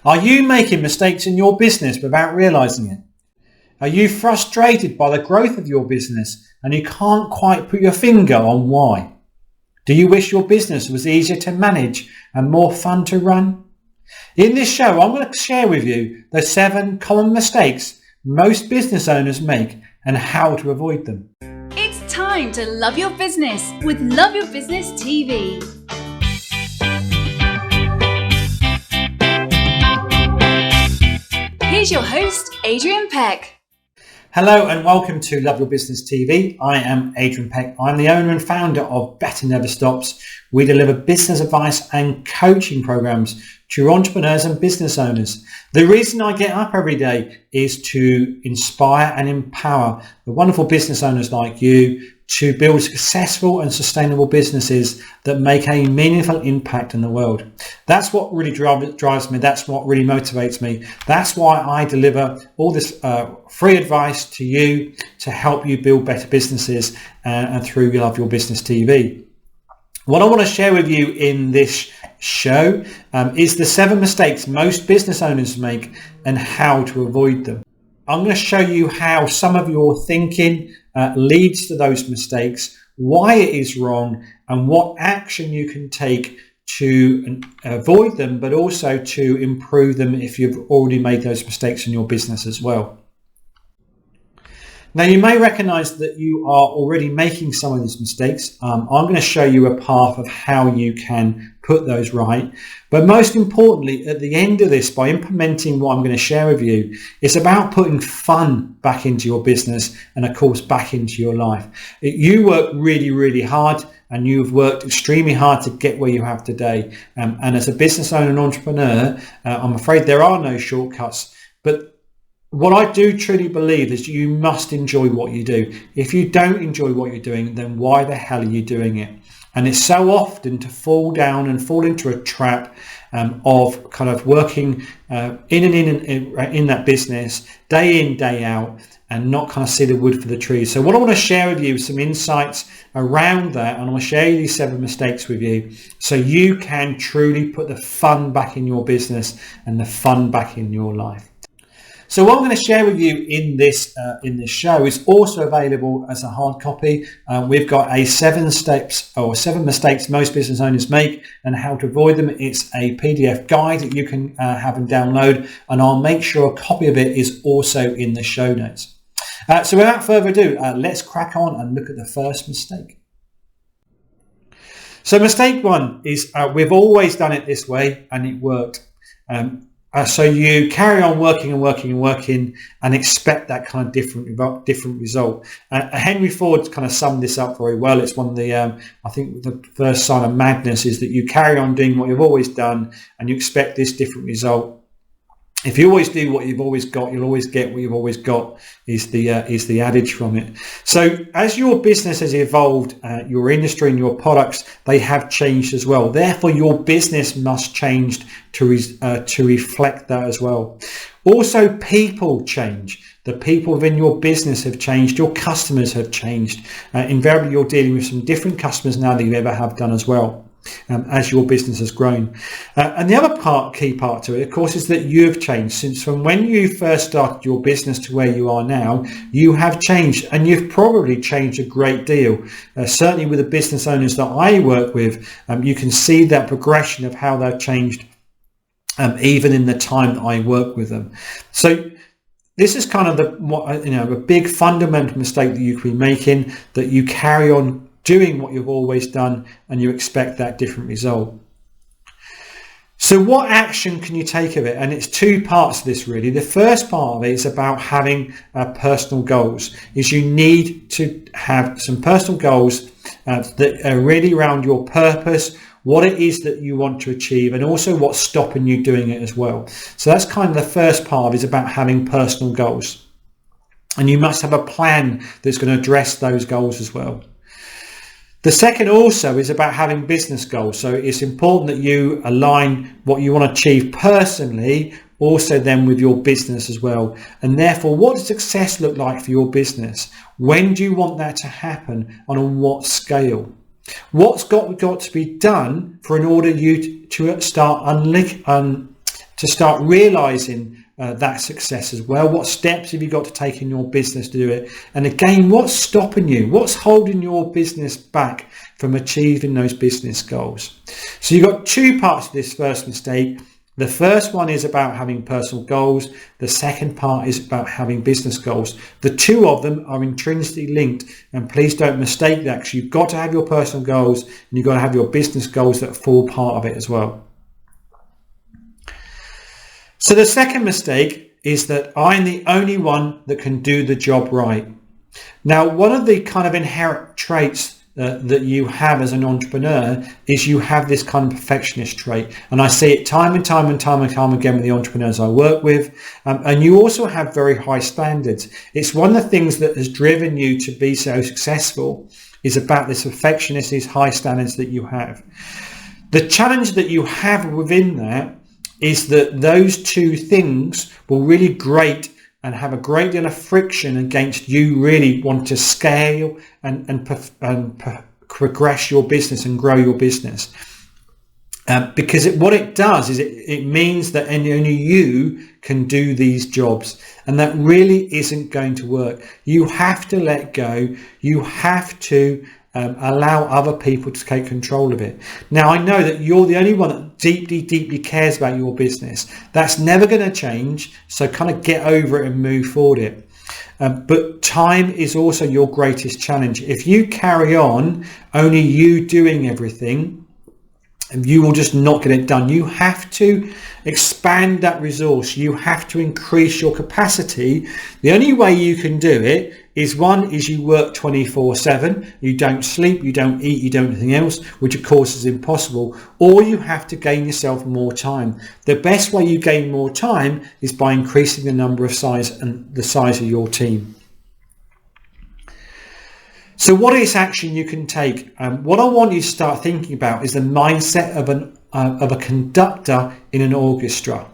Are you making mistakes in your business without realizing it? Are you frustrated by the growth of your business and you can't quite put your finger on why? Do you wish your business was easier to manage and more fun to run? In this show, I'm going to share with you the 7 common mistakes most business owners make and how to avoid them. It's time to love your business with Love Your Business TV. Here's your host, Adrian Peck. Hello and welcome to Love Your Business TV. I am Adrian Peck. I'm the owner and founder of Better Never Stops. We deliver business advice and coaching programs to entrepreneurs and business owners. The reason I get up every day is to inspire and empower the wonderful business owners like you to build successful and sustainable businesses that make a meaningful impact in the world. That's what really drives me. That's what really motivates me. That's why I deliver all this free advice to you to help you build better businesses and through Love Your Business TV. What I want to share with you in this show is the 7 mistakes most business owners make and how to avoid them. I'm going to show you how some of your thinking leads to those mistakes, why it is wrong, and what action you can take to avoid them, but also to improve them if you've already made those mistakes in your business as well. Now, you may recognize that you are already making some of these mistakes. I'm going to show you a path of how you can put those right. But most importantly, at the end of this, by implementing what I'm going to share with you, it's about putting fun back into your business and, of course, back into your life. You work really, really hard and you've worked extremely hard to get where you have today. And as a business owner and entrepreneur, I'm afraid there are no shortcuts. But what I do truly believe is you must enjoy what you do. If you don't enjoy what you're doing, then why the hell are you doing it? And it's so often to fall down and fall into a trap of kind of working in that business day in, day out, and not kind of see the wood for the trees. So what I want to share with you is some insights around that, and I want to share these 7 mistakes with you so you can truly put the fun back in your business and the fun back in your life. So what I'm going to share with you in this show is also available as a hard copy. We've got a 7 steps or 7 mistakes most business owners make and how to avoid them. It's a PDF guide that you can have and download, and I'll make sure a copy of it is also in the show notes. So without further ado, let's crack on and look at the first mistake. So mistake 1 is we've always done it this way and it worked. So you carry on working and expect that kind of different result. Henry Ford kind of summed this up very well. It's one of the, I think the first sign of madness is that you carry on doing what you've always done and you expect this different result. If you always do what you've always got, you'll always get what you've always got is the adage from it. So as your business has evolved, your industry and your products, they have changed as well. Therefore, your business must change to reflect that as well. Also, people change. The people within your business have changed. Your customers have changed. Invariably, you're dealing with some different customers now than you ever have done as well. As your business has grown. And the other key part to it, of course, is that you've changed. Since from when you first started your business to where you are now, you have changed, and you've probably changed a great deal. Certainly with the business owners that I work with, you can see that progression of how they've changed even in the time that I work with them. So this is kind of a big fundamental mistake that you could be making, that you carry on doing what you've always done and you expect that different result. So what action can you take of it? And it's 2 parts to this really. The first part of it is about having personal goals. Is you need to have some personal goals that are really around your purpose, what it is that you want to achieve, and also what's stopping you doing it as well. So that's kind of the first part, is about having personal goals. And you must have a plan that's going to address those goals as well. The second also is about having business goals. So it's important that you align what you want to achieve personally also then with your business as well. And therefore, what does success look like for your business? When do you want that to happen and on what scale? What's got to be done in order you to start to start realizing that success as well? What steps have you got to take in your business to do it? And again, what's stopping you? What's holding your business back from achieving those business goals? So you've got two parts of this first mistake. The first one is about having personal goals. The second part is about having business goals. The two of them are intrinsically linked, and please don't mistake that, because you've got to have your personal goals and you've got to have your business goals that form part of it as well. So the second mistake is that I'm the only one that can do the job right. Now, one of the kind of inherent traits that you have as an entrepreneur is you have this kind of perfectionist trait, and I see it time and time again with the entrepreneurs I work with. And you also have very high standards. It's one of the things that has driven you to be so successful, is about this perfectionist, these high standards that you have. The challenge that you have within that is that those two things will really grate and have a great deal of friction against you really want to scale and progress your business and grow your business. Because what it does is it means that only you can do these jobs, and that really isn't going to work. You have to let go. You have to allow other people to take control of it. Now, I know that you're the only one that deeply cares about your business. That's never going to change, so kind of get over it and move forward it. But time is also your greatest challenge. If you carry on only you doing everything, you will just not get it done. You have to expand that resource. You have to increase your capacity. The only way you can do it is, one, is you work 24/7. You don't sleep, you don't eat, you don't do anything else, which of course is impossible. Or you have to gain yourself more time. The best way you gain more time is by increasing the number of size and the size of your team. So what is action you can take? What I want you to start thinking about is the mindset of a conductor in an orchestra.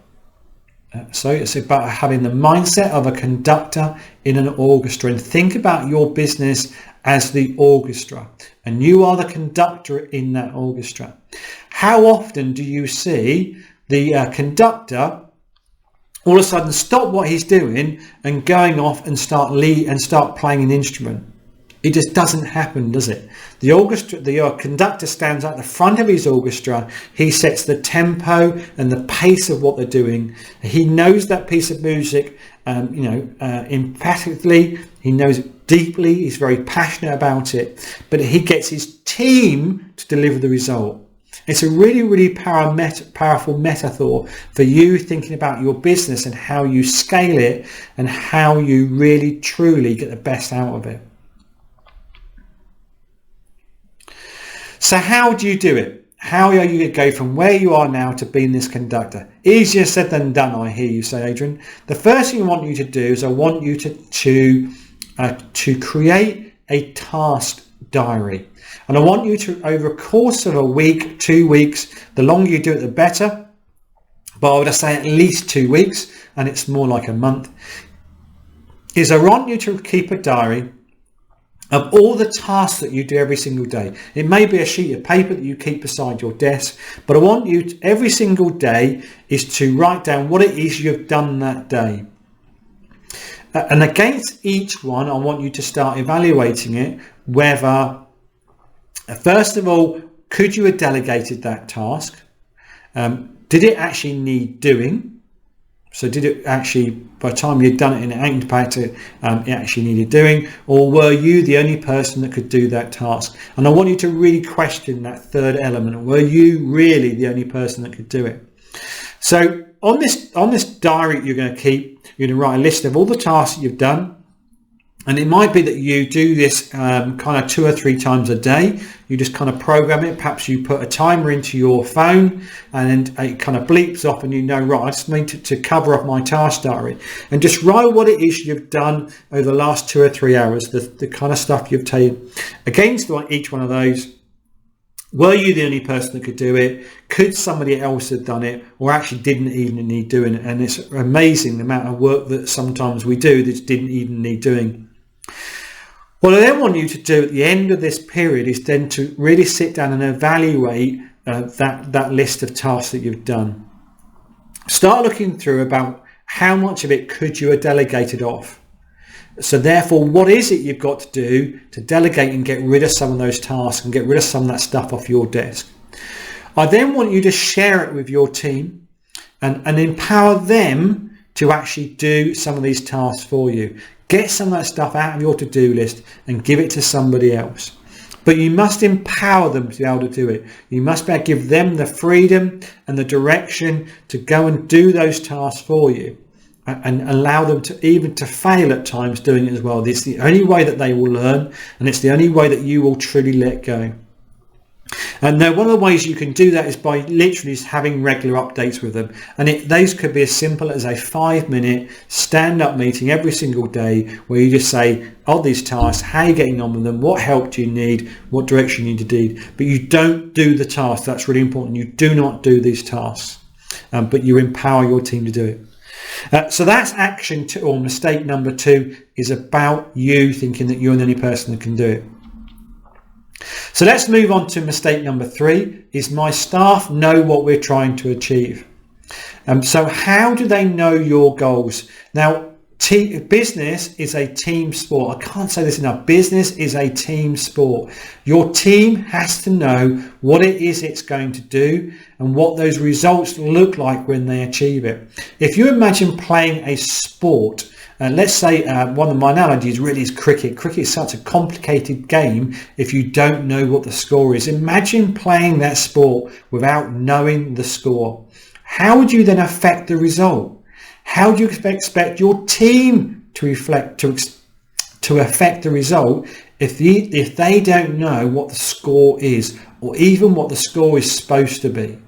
So it's about having the mindset of a conductor in an orchestra, and think about your business as the orchestra, and you are the conductor in that orchestra. How often do you see the conductor all of a sudden stop what he's doing and going off and start playing an instrument? It just doesn't happen, does it? The conductor stands at the front of his orchestra. He sets the tempo and the pace of what they're doing. He knows that piece of music, emphatically. He knows it deeply. He's very passionate about it. But he gets his team to deliver the result. It's a really, really powerful metaphor for you thinking about your business and how you scale it and how you really, truly get the best out of it. So how do you do it? How are you going to go from where you are now to being this conductor? Easier said than done, I hear you say, Adrian. The first thing I want you to do is I want you to create a task diary. And I want you to, over a course of a week, 2 weeks, the longer you do it, the better. But I would say at least 2 weeks, and it's more like a month, is I want you to keep a diary of all the tasks that you do every single day. It may be a sheet of paper that you keep beside your desk, but I want you to, every single day, is to write down what it is you've done that day. And against each one, I want you to start evaluating it, whether, first of all, could you have delegated that task? Did it actually need doing? So did it actually, by the time you'd done it in an impact, it actually needed doing? Or were you the only person that could do that task? And I want you to really question that third element. Were you really the only person that could do it? So on this diary you're going to keep, you're going to write a list of all the tasks that you've done. And it might be that you do this kind of 2 or 3 times a day. You just kind of program it. Perhaps you put a timer into your phone and it kind of bleeps off and you know, right, I just need to cover up my task diary. And just write what it is you've done over the last 2 or 3 hours, the kind of stuff you've taken. Against each one of those, were you the only person that could do it? Could somebody else have done it, or actually didn't even need doing it? And it's amazing the amount of work that sometimes we do that didn't even need doing. What I then want you to do at the end of this period is then to really sit down and evaluate that list of tasks that you've done. Start looking through about how much of it could you have delegated off. So therefore, what is it you've got to do to delegate and get rid of some of those tasks and get rid of some of that stuff off your desk? I then want you to share it with your team and empower them to actually do some of these tasks for you. Get some of that stuff out of your to-do list and give it to somebody else. But you must empower them to be able to do it. You must be able to give them the freedom and the direction to go and do those tasks for you, and allow them to even to fail at times doing it as well. It's the only way that they will learn, and it's the only way that you will truly let go. And now one of the ways you can do that is by literally having regular updates with them. And those could be as simple as a 5-minute stand-up meeting every single day where you just say, of these tasks, how are you getting on with them? What help do you need? What direction you need to do? But you don't do the tasks. That's really important. You do not do these tasks, but you empower your team to do it. So that's action 2, or mistake number 2, is about you thinking that you're the only person that can do it. So let's move on to mistake number 3, is my staff know what we're trying to achieve. So how do they know your goals? Now, business is a team sport. I can't say this enough. Business is a team sport. Your team has to know what it is it's going to do and what those results look like when they achieve it. If you imagine playing a sport, let's say one of my analogies really is cricket. Cricket is such a complicated game if you don't know what the score is. Imagine playing that sport without knowing the score. How would you then affect the result? How do you expect your team to affect the result if they don't know what the score is, or even what the score is supposed to be?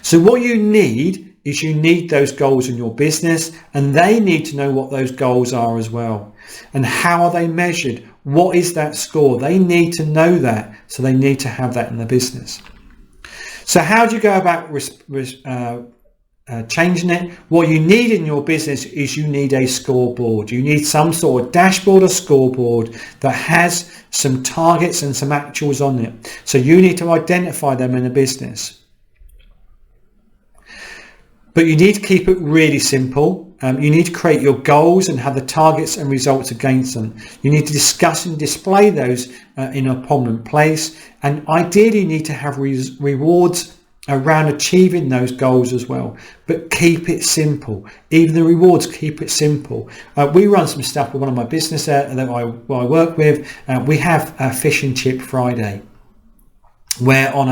So what you need is you need those goals in your business, and they need to know what those goals are as well. And how are they measured? What is that score? They need to know that, so they need to have that in the business. So how do you go about changing it? What you need in your business is you need a scoreboard. You need some sort of dashboard or scoreboard that has some targets and some actuals on it. So you need to identify them in a business. But you need to keep it really simple. You need to create your goals and have the targets and results against them. You need to discuss and display those in a prominent place. And ideally, you need to have rewards around achieving those goals as well. But keep it simple. Even the rewards, keep it simple. We run some stuff with one of my business that I work with. We have a Fish and Chip Friday, where on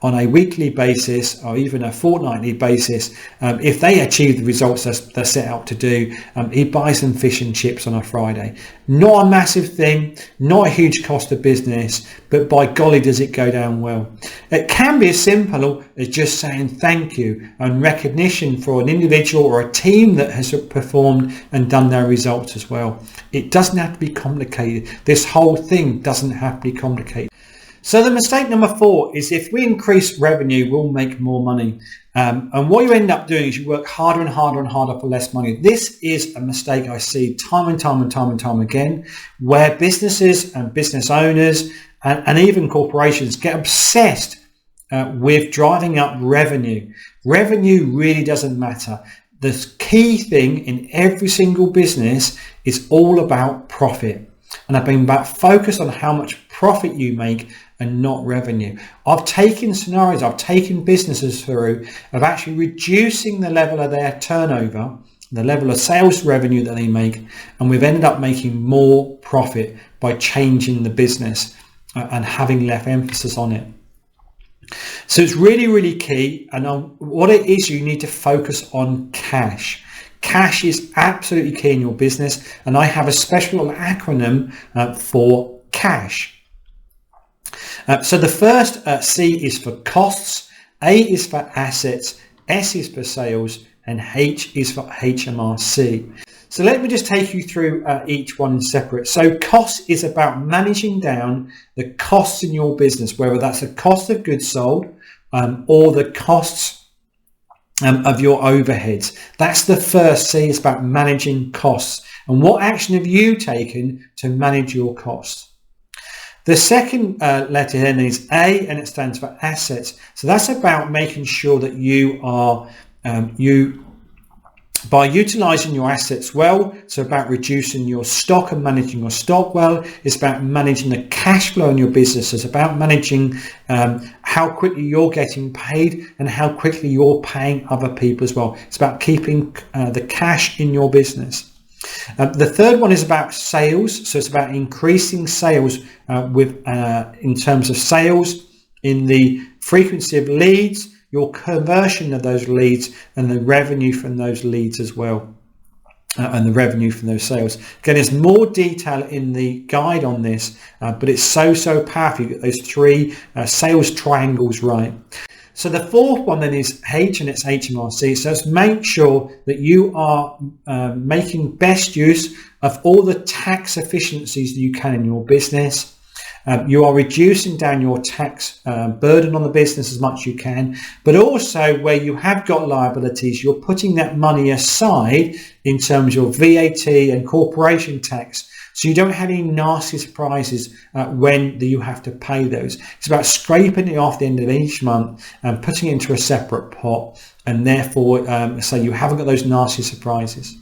a weekly basis or even a fortnightly basis, if they achieve the results they're set out to do, he buys them fish and chips on a Friday. Not a massive thing, not a huge cost of business, but by golly does it go down well. It can be as simple as just saying thank you and recognition for an individual or a team that has performed and done their results as well. It doesn't have to be complicated. This whole thing doesn't have to be complicated. So the mistake number 4 is, if we increase revenue, we'll make more money. And what you end up doing is you work harder and harder and harder for less money. This is a mistake I see time and time again, where businesses and business owners and even corporations get obsessed with driving up revenue. Revenue really doesn't matter. The key thing in every single business is all about profit. And I've been focused on how much profit you make and not revenue. I've taken scenarios, I've taken businesses through of actually reducing the level of their turnover, the level of sales revenue that they make, and we've ended up making more profit by changing the business and having less emphasis on it. So it's really, really key. And what it is, you need to focus on cash. Cash is absolutely key in your business, and I have a special acronym for cash. So the first C is for costs, A is for assets, S is for sales, and H is for HMRC. So let me just take you through each one separate. So cost is about managing down the costs in your business, whether that's the cost of goods sold or the costs of your overheads. That's the first C. It's about managing costs. And what action have you taken to manage your costs? The second letter then is A, and it stands for assets. So that's about making sure that you are by utilizing your assets well. So about reducing your stock and managing your stock well. It's about managing the cash flow in your business. It's about managing how quickly you're getting paid and how quickly you're paying other people as well. It's about keeping the cash in your business. The third one is about sales. So it's about increasing sales in terms of sales, in the frequency of leads, your conversion of those leads, and the revenue from those leads as well, and the revenue from those sales. Again, there's more detail in the guide on this, but it's so powerful. You get those three sales triangles right. So the fourth one then is H, and it's HMRC. So it's make sure that you are making best use of all the tax efficiencies that you can in your business. You are reducing down your tax burden on the business as much as you can, but also where you have got liabilities, you're putting that money aside in terms of VAT and corporation tax, so you don't have any nasty surprises when you have to pay those. It's about scraping it off the end of each month and putting it into a separate pot, and therefore so you haven't got those nasty surprises.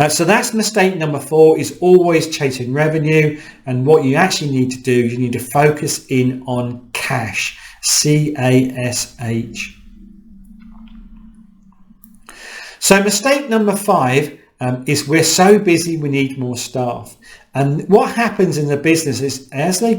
So that's mistake number 4, is always chasing revenue. And what you actually need to do is you need to focus in on cash, CASH. So mistake number 5 is we're so busy we need more staff. And what happens in the business is as they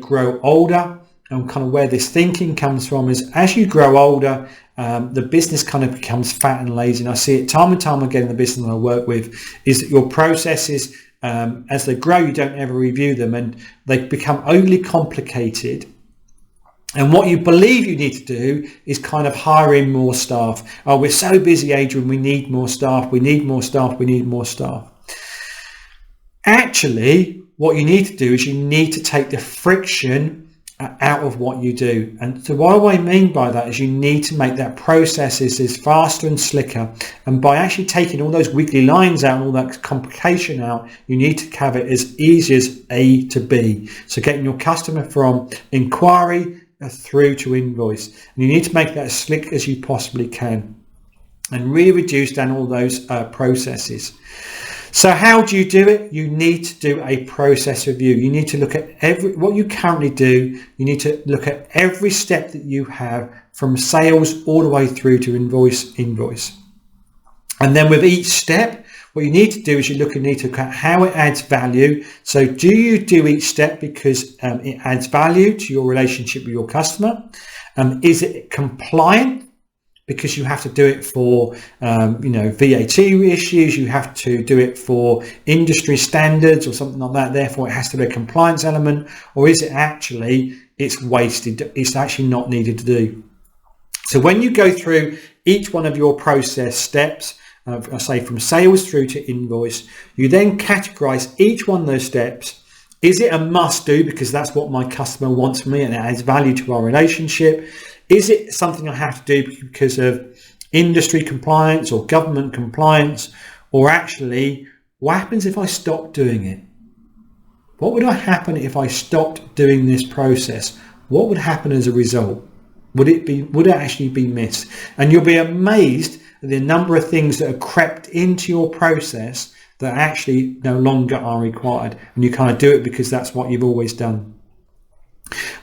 grow older, and kind of where this thinking comes from is as you grow older, the business kind of becomes fat and lazy. And I see it time and time again in the business that I work with, is that your processes, as they grow, you don't ever review them, and they become overly complicated. And what you believe you need to do is kind of hire in more staff. Oh, we're so busy, Adrian, we need more staff, we need more staff, we need more staff. Actually, what you need to do is you need to take the friction out of what you do. And so what I mean by that is you need to make that processes faster and slicker. And by actually taking all those wiggly lines out and all that complication out, you need to have it as easy as A to B. So getting your customer from inquiry through to invoice. And you need to make that as slick as you possibly can and really reduce down all those processes. So how do you do it? You need to do a process review. You need to look at what you currently do. You need to look at every step that you have from sales all the way through to invoice. And then with each step, what you need to do is you need to look at how it adds value. So do you do each step because it adds value to your relationship with your customer? Is it compliant? Because you have to do it for VAT issues, you have to do it for industry standards or something like that, therefore it has to be a compliance element, or is it actually it's wasted, it's actually not needed to do. So when you go through each one of your process steps, I say from sales through to invoice, you then categorize each one of those steps. Is it a must do because that's what my customer wants from me and it adds value to our relationship? Is it something I have to do because of industry compliance or government compliance? Or actually, what happens if I stop doing it? What would happen if I stopped doing this process? What would happen as a result? Would it actually be missed? And you'll be amazed at the number of things that are crept into your process that actually no longer are required. And you kind of do it because that's what you've always done.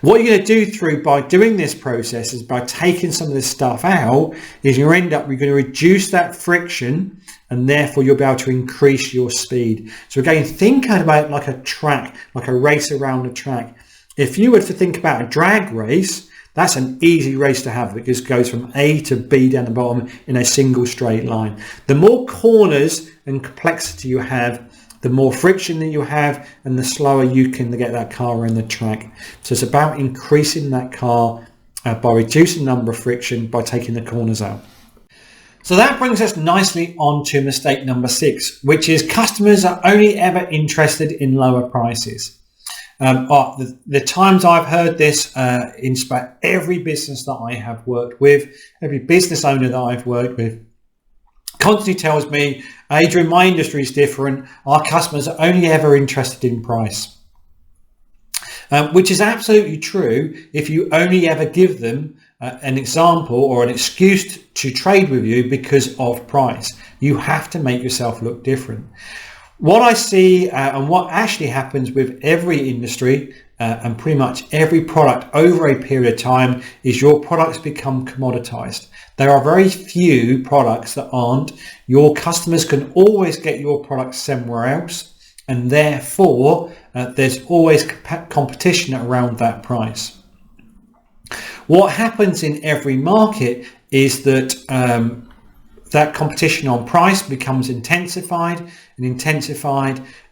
What you're going to do by doing this process is by taking some of this stuff out, is you're going to reduce that friction, and therefore you'll be able to increase your speed. So again, think about it like a track, like a race around a track. If you were to think about a drag race, that's an easy race to have because it goes from A to B down the bottom in a single straight line. The more corners and complexity you have, the more friction that you have, and the slower you can get that car around the track. So it's about increasing that car by reducing the number of friction by taking the corners out. So that brings us nicely on to mistake number 6, which is customers are only ever interested in lower prices. The times I've heard this in about every business that I have worked with, every business owner that I've worked with, constantly tells me, Adrian, my industry is different. Our customers are only ever interested in price. which is absolutely true if you only ever give them an example or an excuse to trade with you because of price. You have to make yourself look different. What I see and what actually happens with every industry and pretty much every product over a period of time is your products become commoditized. There are very few products that aren't. Your customers can always get your products somewhere else, and therefore there's always competition around that price. What happens in every market is that that competition on price becomes intensified,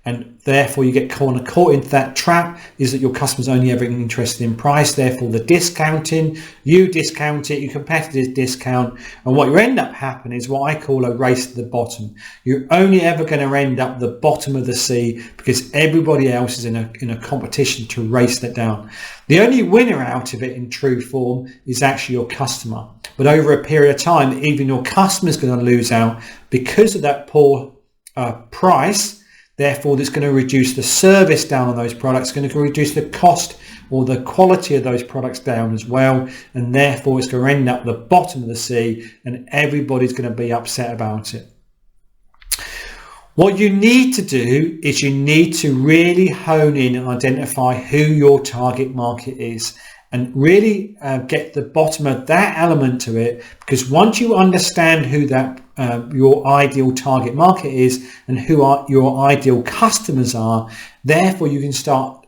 and therefore you get caught into that trap, is that your customers only ever interested in price. Therefore the discounting, you discount it, your competitors discount, and what you end up happening is what I call a race to the bottom. You're only ever going to end up the bottom of the sea because everybody else is in a competition to race that down. The only winner out of it in true form is actually your customer. But over a period of time, even your customer is going to lose out because of that poor price. Therefore, that's going to reduce the service down on those products, going to reduce the cost or the quality of those products down as well. And therefore, it's going to end up at the bottom of the sea and everybody's going to be upset about it. What you need to do is you need to really hone in and identify who your target market is, and really get the bottom of that element to it, because once you understand who that your ideal target market is and who your ideal customers are, therefore you can start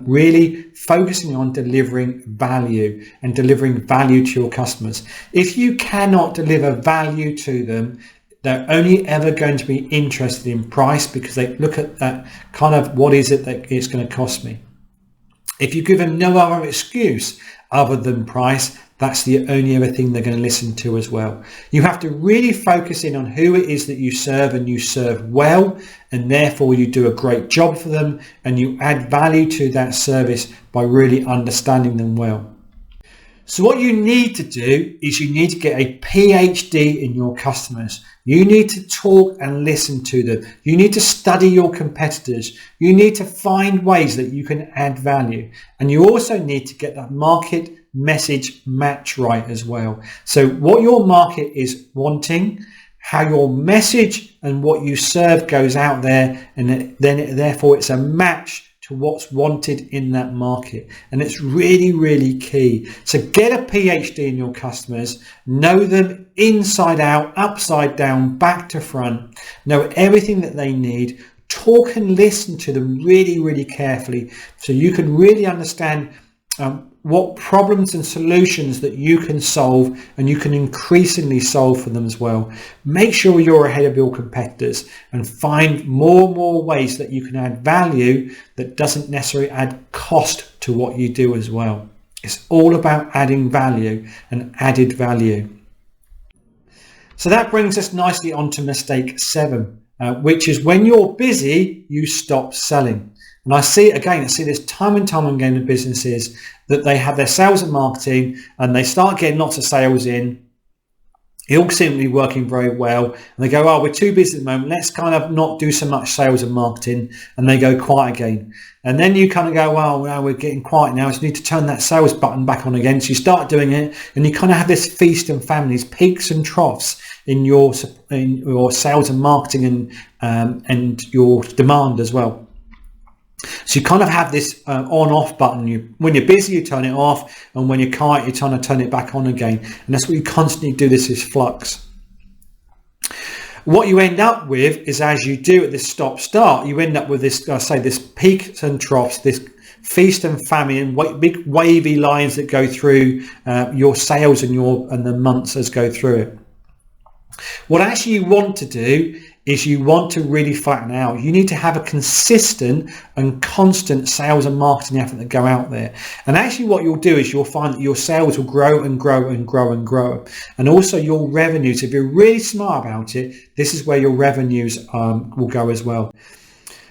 really focusing on delivering value and delivering value to your customers. If you cannot deliver value to them, they're only ever going to be interested in price because they look at that kind of, what is it that it's going to cost me? If you give them no other excuse other than price, that's the only other thing they're going to listen to as well. You have to really focus in on who it is that you serve, and you serve well, and therefore you do a great job for them and you add value to that service by really understanding them well. So what you need to do is you need to get a PhD in your customers. You need to talk and listen to them. You need to study your competitors. You need to find ways that you can add value. And you also need to get that market message match right as well. So what your market is wanting, how your message and what you serve goes out there, and then therefore it's a match to what's wanted in that market. And it's really, really key. So get a PhD in your customers, know them inside out, upside down, back to front, know everything that they need, talk and listen to them really, really carefully so you can really understand what problems and solutions that you can solve, and you can increasingly solve for them as well. Make sure you're ahead of your competitors and find more and more ways that you can add value that doesn't necessarily add cost to what you do as well. It's all about adding value and added value. So that brings us nicely on to mistake 7, which is when you're busy, you stop selling. And I see this time and time again in businesses that they have their sales and marketing and they start getting lots of sales in. It all seems to be working very well. And they go, oh, we're too busy at the moment. Let's kind of not do so much sales and marketing. And they go quiet again. And then you kind of go, well, now we're getting quiet now. So you need to turn that sales button back on again. So you start doing it and you kind of have this feast and famine, these peaks and troughs in your sales and marketing and your demand as well. So you kind of have this on-off button. When you're busy, you turn it off, and when you're quiet, you're trying to turn it back on again. And that's what you constantly do. This is flux. What you end up with is, as you do at this stop-start, you end up with this, this peaks and troughs, this feast and famine, big wavy lines that go through your sales and the months as go through it. What actually you want to do is you want to really flatten out. You need to have a consistent and constant sales and marketing effort that go out there. And actually what you'll do is you'll find that your sales will grow and grow and grow and grow. And also your revenues, if you're really smart about it, this is where your revenues will go as well.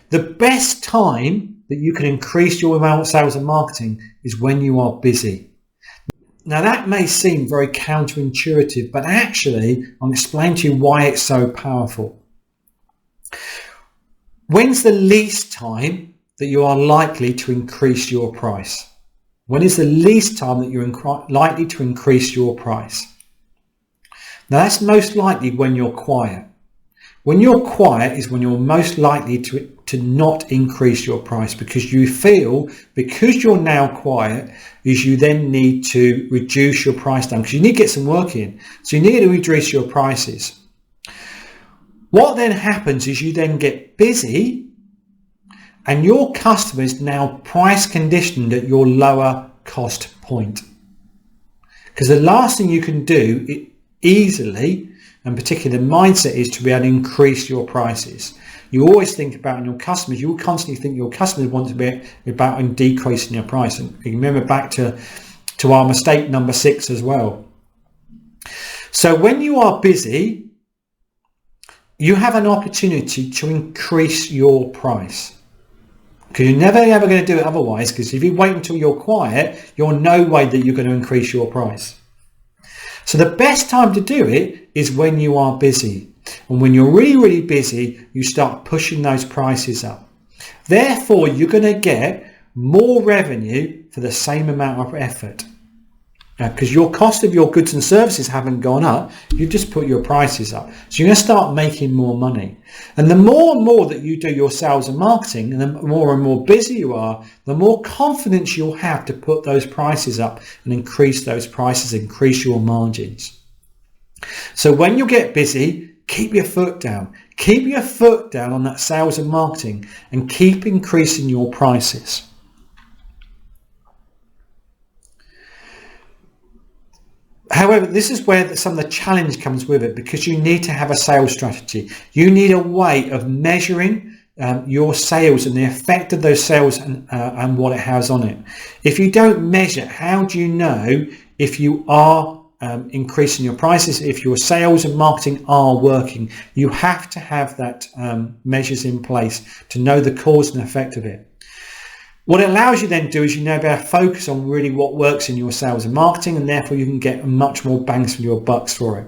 The best time that you can increase your amount of sales and marketing is when you are busy. Now that may seem very counterintuitive, but actually I'll explain to you why it's so powerful. When's the least time that you are likely to increase your price? When is the least time that you're likely to increase your price? Now that's most likely when you're quiet. When you're quiet is when you're most likely to not increase your price, because you feel, because you're now quiet, is you then need to reduce your price down, because you need to get some work in. So you need to reduce your prices. What then happens is you then get busy, and your customer is now price conditioned at your lower cost point. Because the last thing you can do easily, and particularly the mindset, is to be able to increase your prices. You always think about your customers. You will constantly think your customers want to be about decreasing your price. And remember back to our mistake number 6 as well. So when you are busy, you have an opportunity to increase your price, because you're never ever going to do it otherwise. Because if you wait until you're quiet, you're no way that you're going to increase your price. So the best time to do it is when you are busy. And when you're really, really busy, you start pushing those prices up. Therefore, you're going to get more revenue for the same amount of effort. Because your cost of your goods and services haven't gone up, you just put your prices up. So you're going to start making more money. And the more and more that you do your sales and marketing, and the more and more busy you are, the more confidence you'll have to put those prices up and increase those prices, increase your margins. So when you get busy, keep your foot down. Keep your foot down on that sales and marketing, and keep increasing your prices. However, this is where some of the challenge comes with it, because you need to have a sales strategy. You need a way of measuring your sales and the effect of those sales and what it has on it. If you don't measure, how do you know if you are increasing your prices, if your sales and marketing are working? You have to have that measures in place to know the cause and effect of it. What it allows you then to do is, be able to focus on really what works in your sales and marketing, and therefore you can get much more bangs for your bucks for it.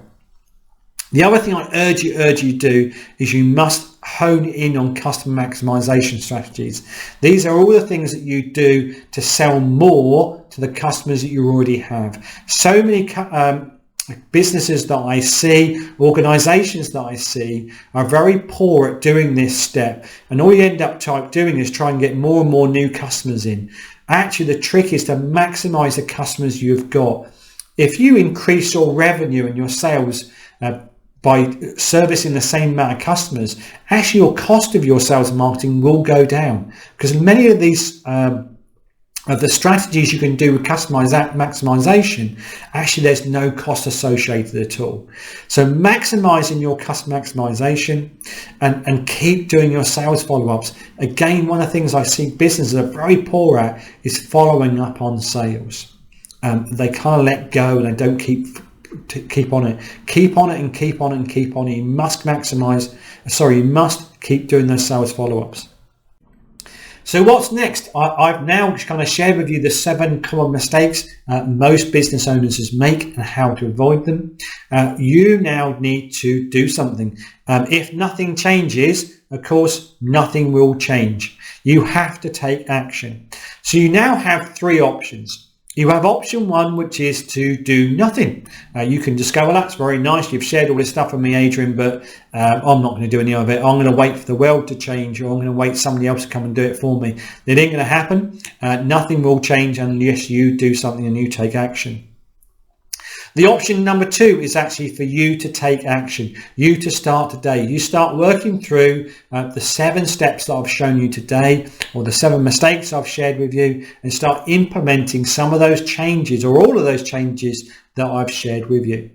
The other thing I urge you to do is you must hone in on customer maximization strategies. These are all the things that you do to sell more to the customers that you already have. So many businesses that I see, organizations that I see, are very poor at doing this step, and all you end up doing is try and get more and more new customers in. Actually, the trick is to maximize the customers you've got. If you increase your revenue and your sales by servicing the same amount of customers, actually your cost of your sales and marketing will go down, because many of these of the strategies you can do with maximization, actually there's no cost associated at all. So maximizing your customer maximization and keep doing your sales follow-ups. Again, one of the things I see businesses are very poor at is following up on sales. They kind of let go and they don't keep on it. Keep on it and keep on it and keep on it. You must you must keep doing those sales follow-ups. So what's next? I've now kind of shared with you the 7 common mistakes most business owners make and how to avoid them. You now need to do something. If nothing changes, of course, nothing will change. You have to take action. So you now have 3 options. You have option 1, which is to do nothing. You can just go, well, that's very nice. You've shared all this stuff with me, Adrian, but I'm not going to do any of it. I'm going to wait for the world to change, or I'm going to wait somebody else to come and do it for me. It ain't going to happen. Nothing will change unless you do something and you take action. The option number 2 is actually for you to take action, you to start today. You start working through the 7 steps that I've shown you today, or the 7 mistakes I've shared with you, and start implementing some of those changes, or all of those changes that I've shared with you.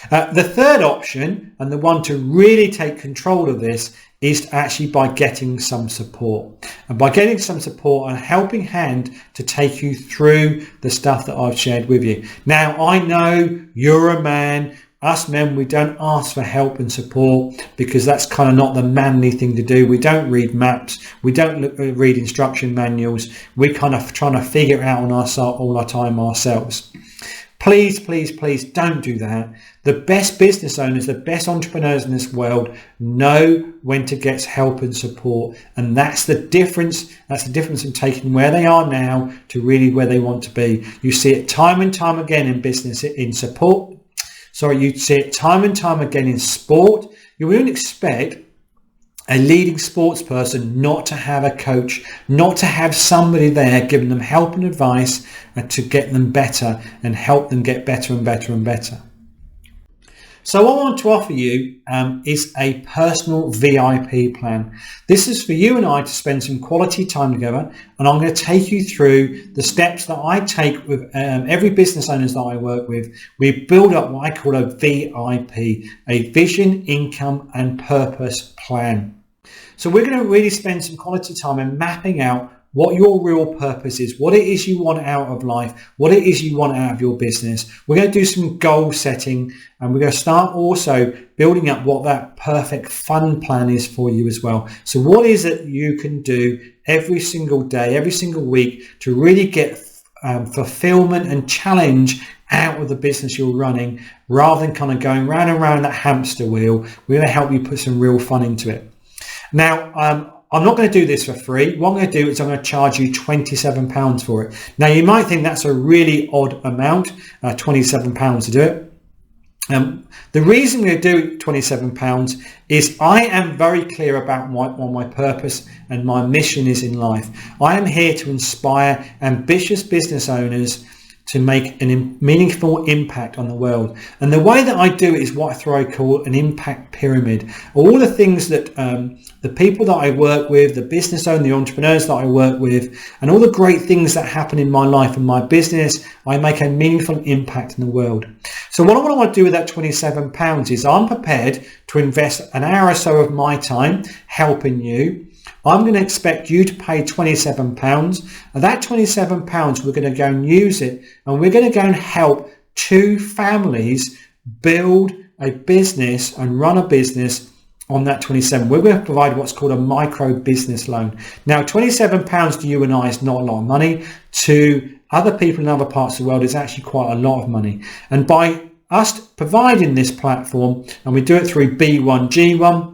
The third option, and the one to really take control of this, is actually by getting some support. And by getting some support and a helping hand to take you through the stuff that I've shared with you. Now, I know you're a man. Us men, we don't ask for help and support because that's kind of not the manly thing to do. We don't read maps. We don't read instruction manuals. We're kind of trying to figure it out on all our time ourselves. Please, please, please don't do that. The best business owners, the best entrepreneurs in this world know when to get help and support. And that's the difference. That's the difference in taking where they are now to really where they want to be. You see it time and time again in business, in support. You see it time and time again in sport. You wouldn't expect a leading sports person not to have a coach, not to have somebody there giving them help and advice to get them better and help them get better and better and better. So what I want to offer you is a personal VIP plan. This is for you and I to spend some quality time together, and I'm going to take you through the steps that I take with every business owners that I work with. We build up what I call a VIP, a vision, income and purpose plan. So we're going to really spend some quality time in mapping out what your real purpose is, what it is you want out of life, what it is you want out of your business. We're going to do some goal setting, and we're going to start also building up what that perfect fun plan is for you as well. So what is it you can do every single day, every single week to really get fulfillment and challenge out of the business you're running, rather than kind of going round and round that hamster wheel. We're going to help you put some real fun into it. Now, I'm not going to do this for free. What I'm going to do is I'm going to charge you £27 for it. Now, you might think that's a really odd amount, £27 to do it. The reason we do £27 is I am very clear about what my purpose and my mission is in life. I am here to inspire ambitious business owners to make a meaningful impact on the world. And the way that I do it is what I call an impact pyramid. All the things that the people that I work with, the business owners, the entrepreneurs that I work with, and all the great things that happen in my life and my business, I make a meaningful impact in the world. So what I want to do with that £27 is I'm prepared to invest an hour or so of my time helping you. I'm going to expect you to pay £27, and that £27 we're going to go and use it, and we're going to go and help 2 families build a business and run a business on that 27. We're going to provide what's called a micro business loan. Now, £27 to you and I is not a lot of money. To other people in other parts of the world, it's actually quite a lot of money. And by us providing this platform, and we do it through B1G1,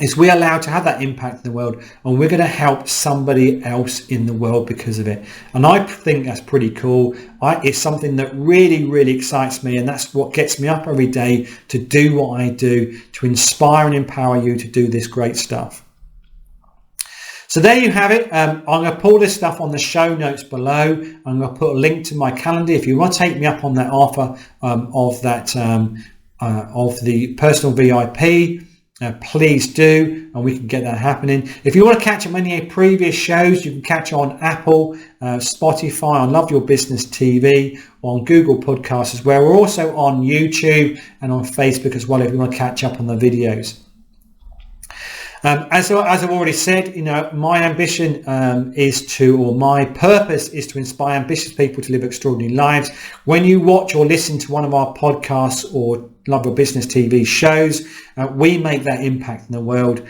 is we're allowed to have that impact in the world, and we're going to help somebody else in the world because of it. And I think that's pretty cool. It's something that really, really excites me, and that's what gets me up every day to do what I do, to inspire and empower you to do this great stuff. So there you have it. I'm going to pull this stuff on the show notes below. I'm going to put a link to my calendar. If you want to take me up on that offer of the personal VIP, please do, and we can get that happening. If you want to catch up any previous shows, you can catch on Apple, Spotify, on Love Your Business TV, on Google Podcasts as well. We're also on YouTube and on Facebook as well if you want to catch up on the videos. As I've already said, my ambition my purpose is to inspire ambitious people to live extraordinary lives. When you watch or listen to one of our podcasts or Love Your Business TV shows, we make that impact in the world.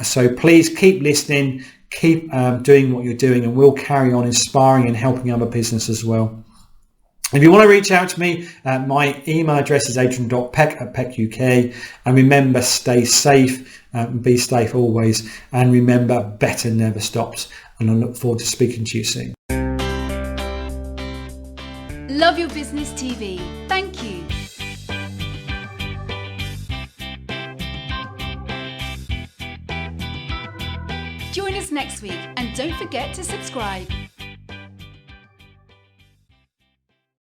So please keep listening, keep doing what you're doing, and we'll carry on inspiring and helping other businesses as well. If you want to reach out to me, my email address is adrian.peck@peckuk. And remember, stay safe, be safe always. And remember, better never stops. And I look forward to speaking to you soon. Love Your Business TV. Thank you. Join us next week, and don't forget to subscribe.